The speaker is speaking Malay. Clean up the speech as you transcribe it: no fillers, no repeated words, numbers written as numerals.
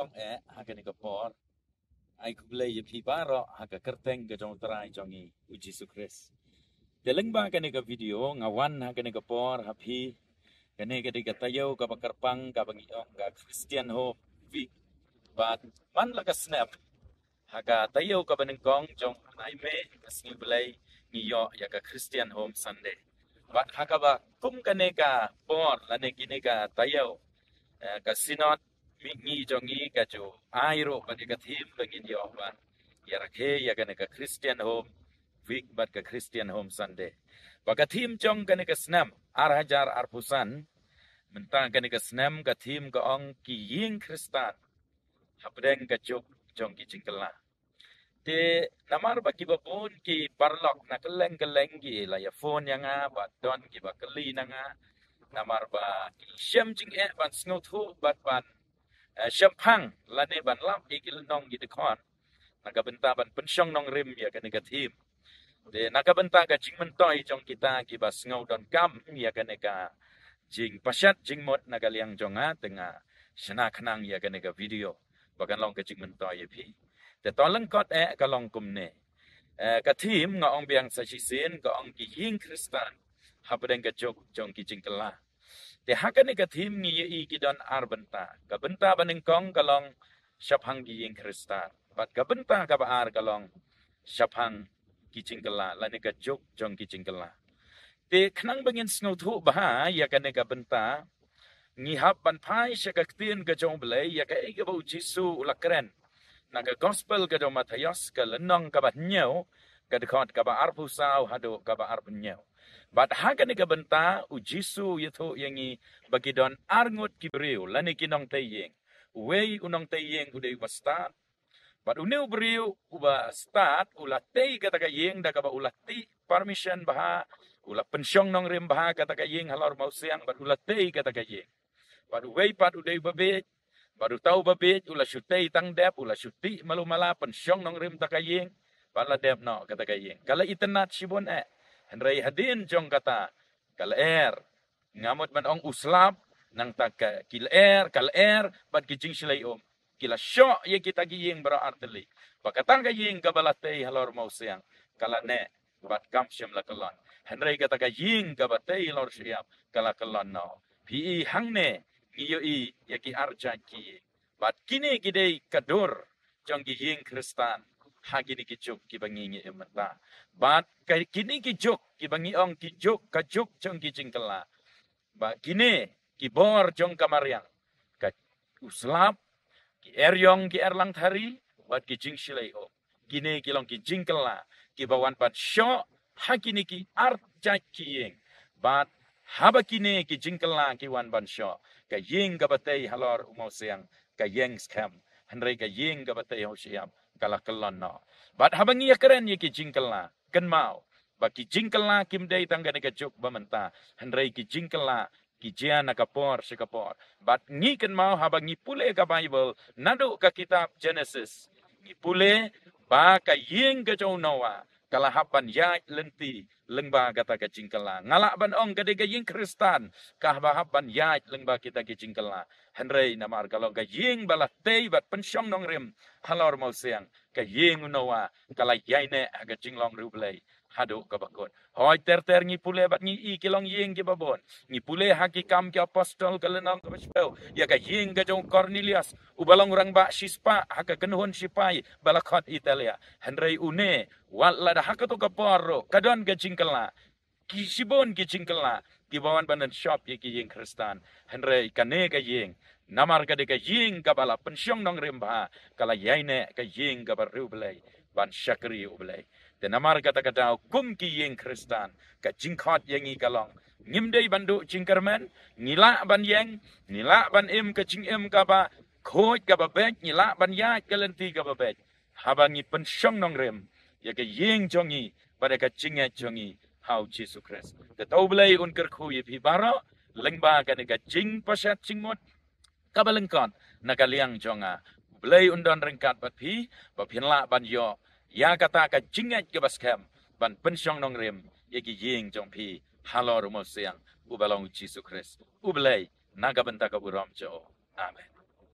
kong hakan ka por ai kublay pi baro haka kerteng ka jong trai jongi u Jesu Christ. Deleng ba kan ka video ngawan hakan ka por hapi kane ka diga tayo ka pakarpang ka bangiong ka Christian hope vi but man la ka snap haka tayo ka banengkong jong ai me asni blay ngiyo ya ka Christian home Sunday. But haka ba kum kane ka por lane kine ka tayo ka sinot mi jongi ka jo airo ba ka thim lagi yo ba ya rakhe ya kane ka Christian home week bat ka Christian home Sunday ba ka thim jong kane ka snam ar pusan mentang kane ka snam ka thim ka ong ki ying Kristan hapdeng ka jok jong ki jingkala te namar ba ki babon ki parlok na keleng ki la ya phone yang ba don ki ba kali na nga namar ba shem jing ban snot hu bat ban Syampang lane ban lam ikil nong gitu kon nakabenta ban pensyong nong rim ya kan negatif de nakabenta ka jing mentoy jong kita kibas ngau don kam ya kan nega jing pasyat jing mot nagaliang jonga tengah sena khnang ya kan nega video bagan long ka jing mentoy pi de toleng kot ka long kumne ka tim nga ong biang sa sisin ka ong ki hing Kristan hapdeng ka jok jong ki jing kala te hakan ka thim ni i ki don arbenta ka benta banengkong kalong syapang gi yeng Kristan bat ka benta ka baar kalong syapang ki jingkala lane ka jok jong ki jingkala te khnang bangin sngo thu ba ya kan ka benta ngi hap ban phai sya ka tin ka jong blai ya ka e ka bu Jesu ulakren na ka gospel ka do Matayos ka lenong ka ba nyau ka dekot ka ba arpusau hado ka ba arpenyau bat hakan ka benta u Jesu yatho yangi bagidon arngot kibreu lani kinong tayeng wei unong tayeng udai wastat bat uneu breu uba stat ulatei kata ka yeng da ka ba ulati permission baha ula pensyong nong rem baha kata ka yeng halor mau siang bat ulatei kata ka yeng bat wei pat udai babet baru tahu babet ula syutei tang dep ula syuti malu mala pensyong nong rem ta ka yeng bala dep no kata ka yeng kala itenat sibon Henry hadin jong kata kal ngamot man ong uslap nang taka kal bat kijing silay kila syo ye kita giyeng bara arteli pakatang giyeng kabalatay halor mau siang kala ne bat kam syam la kalon Henry kata giyeng kabatay lor siap kala kalon no pi hang ne iyo i ye ki arja ki bat kini gidei kadur jong giyeng Kristan hagini kijuk kibangingi emata bat kini kijuk kibangi ong kijuk kajuk jong kijingkala ba kini kibor jong kamariang ka uslap ki eryong ki erlang thari bat kijing silai o kini kilong kijingkala kibawan bat syo hagini ki arja kiyeng bat haba kini kijingkala kiwan ban syo ka yeng gabatay halor umau siang ka yeng scam henry ka yeng gabatay ho siam kala kelon no bat habang iya keren ye ki jingkala ken mau ba ki jingkala kim dei tangga ne jok bamenta henrei ki jingkala ki jiana kapor sekapor bat ngi ken mau habang ngi pule ka Bible nado ka kitab Genesis ngi pule ba ka yeng ka jo noa kala hapan ya lenti lengba kata ka jingkala ngala ban ong ka de ka yeng Kristan ka ba hapan ya lengba kita ki jingkala henrei namar kalau ka yeng balatei bat pensyong nong rem halor mau siang ka yeng unawa kala yaine aga jinglong rublay hado ka bakot hoy ter ngi pule bat ngi i kilong yeng ki babon ngi pule hakikam ki apostol kalenang ka bespel ya ka yeng ka jong Cornelius ubalong rang ba sispa haka kenuhon sipai balakot Italia henrei une wala da hakato ka porro kadon ka jingkala ki sibon ki jingkala ki bawan banan shop ye ki yeng Kristan henrei kane ka yeng namar ka de ka yeng ka bala pensyong nong remba kala yaine ka yeng ka barublay ban syakri ublay de namar kata kata kum ki yeng Kristan ka jingkot yengi kalong ngimdei bandu jingkermen ngila ban yeng ngila ban ka jing ka ba khoj ka ba bet ngila ban ya ka lenti ka ba bet habangi pensyong nong rem ya ka yeng jongi pada ka jinga jongi hau Jesu Christ de taublay unker khu ye pi baro lengba ka de ka jing pasyat jingmot kabalengkot nakaliang jonga blay undon rengkat bat pi ba pinla ban yo ya kata ka jingat ke baskem ban pensyong nong rem ye ki yeng jong pi halor mo siang ubalong Jesu Christ ublay naga benta ka uram jo amen